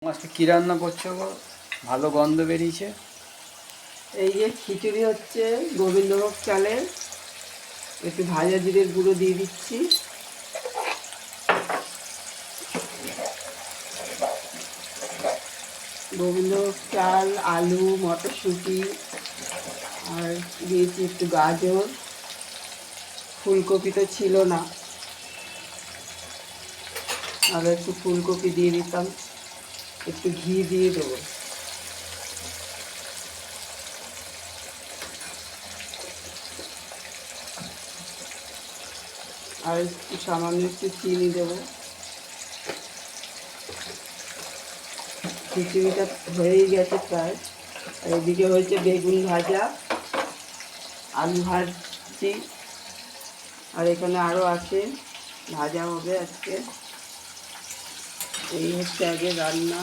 আজকে কী রান্না করছো গো? ভালো গন্ধ বেরিয়েছে। এই যে খিচুড়ি হচ্ছে গোবিন্দভোগ চালের, একটু ভাজা জিরের গুঁড়ো দিয়ে দিচ্ছি। গোবিন্দভোগ চাল, আলু, মটরশুঁটি, আর দিয়েছি একটু গাজর, ফুলকপি তো ছিল না, আর একটু ফুলকপি দিয়ে দিতাম, একটু ঘি দিয়ে দেবো। আর একটু সামান্য একটু চিনি দেবো। খিচুড়িটা হয়েই গেছে প্রায়। আর এদিকে হয়েছে বেগুন ভাজা, আলু ভাজছি, আর এখানে আরও আছে, ভাজা হবে আজকে। এই হচ্ছে আগে রান্না।